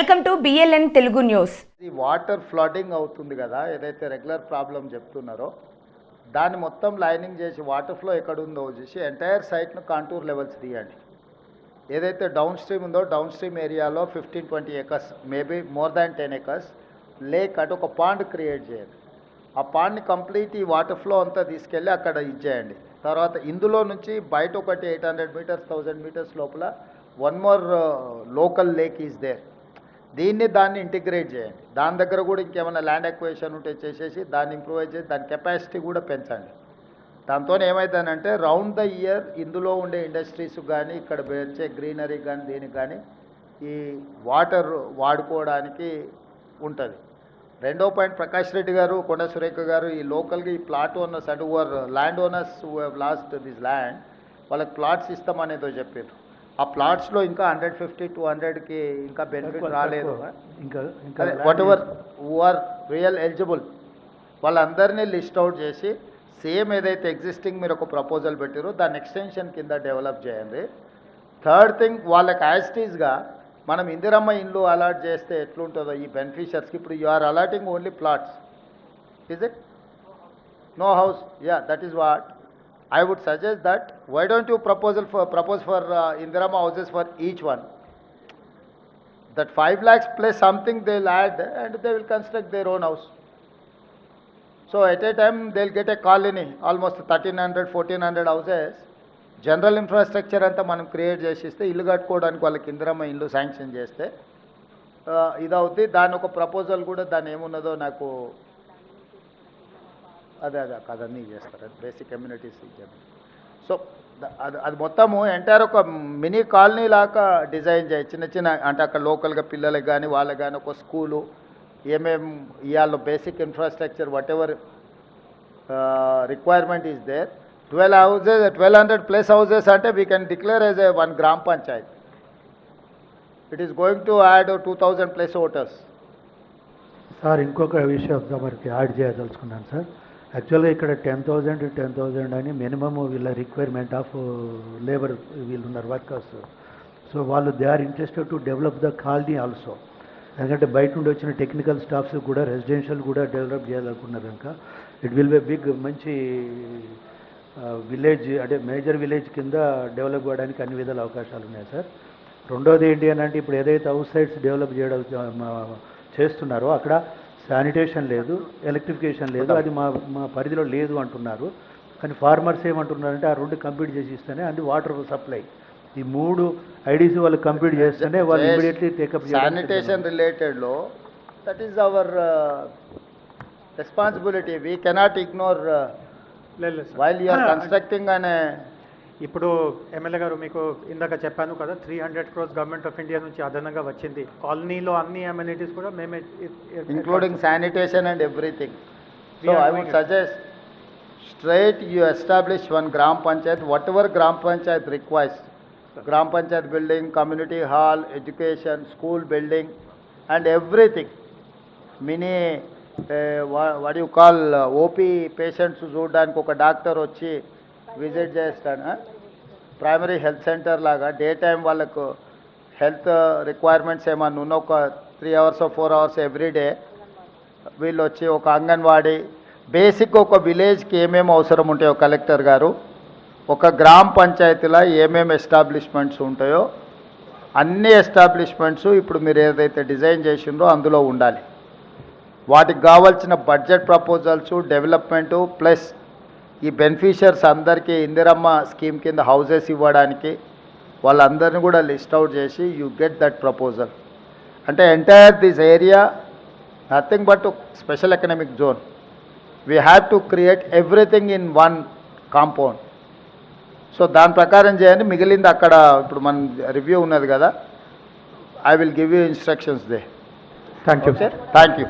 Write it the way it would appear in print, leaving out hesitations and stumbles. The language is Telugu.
Welcome to BLN Telugu news. ఈ వాటర్ ఫ్లడింగ్ అవుతుంది కదా, ఏదైతే రెగ్యులర్ ప్రాబ్లం చెప్తున్నారో దాన్ని మొత్తం లైనింగ్ చేసి వాటర్ ఫ్లో ఎక్కడ ఉందో చూసి ఎంటైర్ సైట్ను కాంటూర్ లెవెల్స్ తీయండి. ఏదైతే డౌన్ స్ట్రీమ్ ఉందో డౌన్ స్ట్రీమ్ ఏరియాలో 15-20 acres, maybe more than 10 acres lake అటు ఒక పాండ్ క్రియేట్ చేయండి. ఆ పాండ్ని కంప్లీట్ ఈ వాటర్ ఫ్లో అంతా తీసుకెళ్ళి అక్కడ ఇచ్చేయండి. తర్వాత ఇందులో నుంచి బయట ఒకటి 800 meters 1000 meters లోపల one more local lake is there. దాన్ని ఇంటిగ్రేట్ చేయండి. దాని దగ్గర కూడా ఇంకేమైనా ల్యాండ్ ఎక్వేషన్ ఉంటే చేసేసి దాన్ని ఇంప్రూవైజ్ చేసి దాని కెపాసిటీ కూడా పెంచండి. దాంతో ఏమవుతుందంటే రౌండ్ ద ఇయర్ ఇందులో ఉండే ఇండస్ట్రీస్ కానీ ఇక్కడ వచ్చే గ్రీనరీ కానీ దీనికి కానీ ఈ వాటర్ వాడుకోవడానికి ఉంటుంది. రెండో పాయింట్, ప్రకాష్ రెడ్డి గారు, కొండ సురేఖ గారు, ఈ లోకల్గా ఈ ప్లాట్ ఓనర్స్ అంటే land owners who have lost this land వాళ్ళకి ప్లాట్స్ ఇస్తామనేదో చెప్పారు. ఆ ప్లాట్స్లో ఇంకా 150-200కి ఇంకా బెనిఫిట్ రాలేదు. ఇంకా whatever who are real eligible వాళ్ళందరినీ లిస్ట్ అవుట్ చేసి సేమ్ ఏదైతే ఎగ్జిస్టింగ్ మీరు ఒక ప్రపోజల్ పెట్టారో దాన్ని ఎక్స్టెన్షన్ కింద డెవలప్ చేయండి. థర్డ్ థింగ్, వాళ్ళకి యాజిటీస్గా మనం ఇందిరమ్మ ఇండ్లు అలాట్ చేస్తే ఎట్లుంటుందో ఈ బెనిఫిషియర్స్కి, ఇప్పుడు you are allotting only plots, is it? No house. Yeah, that is what I would suggest that why don't you propose for Indirama houses for each one. That 5 lakhs plus something they'll add and they will construct their own house. So at a time they'll get a colony, almost 1300-1400 houses. General infrastructure anta manam create chesiste illu kattukodaniki vallaki Indirama illu sanction cheste idavudi. Dani oka proposal kuda dani emunnado naku అదే కదన్నీ చేస్తారు, బేసిక్ కమ్యూనిటీస్ ఇచ్చారు. సో అది మొత్తము ఎంటైర్ ఒక మినీ కాలనీ లాగా డిజైన్ చేయి. చిన్న చిన్న అంటే అక్కడ లోకల్గా పిల్లలకి కానీ వాళ్ళకి కానీ ఒక స్కూలు ఏమేమి ఇవాళ basic infrastructure whatever requirement is there. 12 houses 1200 plus houses అంటే we can declare as a 1 gram panchayat. It is going to add 2000 plus voters. Sir ఇంకొక విషయం మనకి యాడ్ చేయదలుచుకున్నాను సార్. యాక్చువల్గా ఇక్కడ 10,000 అని మినిమమ్ వీళ్ళ రిక్వైర్మెంట్ ఆఫ్ లేబర్ వీళ్ళు ఉన్నారు వర్కర్స్. సో వాళ్ళు they are interested to develop the colony also. ఎందుకంటే బయట నుండి వచ్చిన టెక్నికల్ స్టాఫ్స్ కూడా రెసిడెన్షియల్ కూడా డెవలప్ చేయాలనుకున్నారు కనుక ఇట్ విల్ బి బిగ్ మంచి విలేజ్, అంటే మేజర్ విలేజ్ కింద డెవలప్ అవ్వడానికి అన్ని విధాల అవకాశాలు ఉన్నాయి సార్. రెండోది ఏంటి అని అంటే ఇప్పుడు ఏదైతే హౌస్ సైట్స్ డెవలప్ చేస్తున్నారో అక్కడ శానిటేషన్ లేదు, ఎలక్ట్రిఫికేషన్ లేదు, అది మా పరిధిలో లేదు అంటున్నారు. కానీ ఫార్మర్స్ ఏమంటున్నారంటే ఆ రెండు కంప్లీట్ చేసి ఇస్తేనే అది వాటర్ సప్లై, ఈ 3 IDC వాళ్ళు కంప్లీట్ చేస్తేనే వాళ్ళు ఇమీడియట్లీ టేకప్. శానిటేషన్ రిలేటెడ్లో that is our responsibility, we cannot ignore while you are constructing అనే. ఇప్పుడు ఎమ్మెల్యే గారు మీకు ఇందాక చెప్పాను కదా 300 crores గవర్నమెంట్ ఆఫ్ ఇండియా నుంచి అదనంగా వచ్చింది. కాలనీలో అన్ని అమ్యూనిటీస్ కూడా మేమే including sanitation and everything. So I would suggest straight you establish 1 gram panchayat, whatever gram panchayat requires, gram panchayat building, community hall, education, school building and everything. Mini what you call OP patients చూడడానికి ఒక డాక్టర్ వచ్చి విజిట్ చేస్తాను. ప్రైమరీ హెల్త్ సెంటర్ లాగా డే టైం వాళ్ళకు హెల్త్ రిక్వైర్మెంట్స్ ఏమన్నా ఉన్న ఒక 3 hours or 4 hours ఎవ్రీడే వీళ్ళు వచ్చి ఒక అంగన్వాడీ బేసిక్ ఒక విలేజ్కి ఏమేమి అవసరం ఉంటాయో కలెక్టర్ గారు ఒక గ్రామ పంచాయతీలో ఏమేమి ఎస్టాబ్లిష్మెంట్స్ ఉంటాయో అన్ని ఎస్టాబ్లిష్మెంట్స్ ఇప్పుడు మీరు ఏదైతే డిజైన్ చేసిండ్రో అందులో ఉండాలి. వాటికి కావాల్సిన బడ్జెట్ ప్రపోజల్స్, డెవలప్మెంటు ప్లస్ ఈ బెనిఫిషియర్స్ అందరికీ ఇందిరమ్మ స్కీమ్ కింద హౌసెస్ ఇవ్వడానికి వాళ్ళందరినీ కూడా లిస్ట్ అవుట్ చేసి యూ గెట్ దట్ ప్రపోజల్. అంటే entire this area nothing but special economic zone. We have to create everything in 1 compound. So దాని ప్రకారం చేయండి. మిగిలింది అక్కడ ఇప్పుడు మన రివ్యూ ఉన్నది కదా, I will give you instructions they. Thank you sir. Thank you.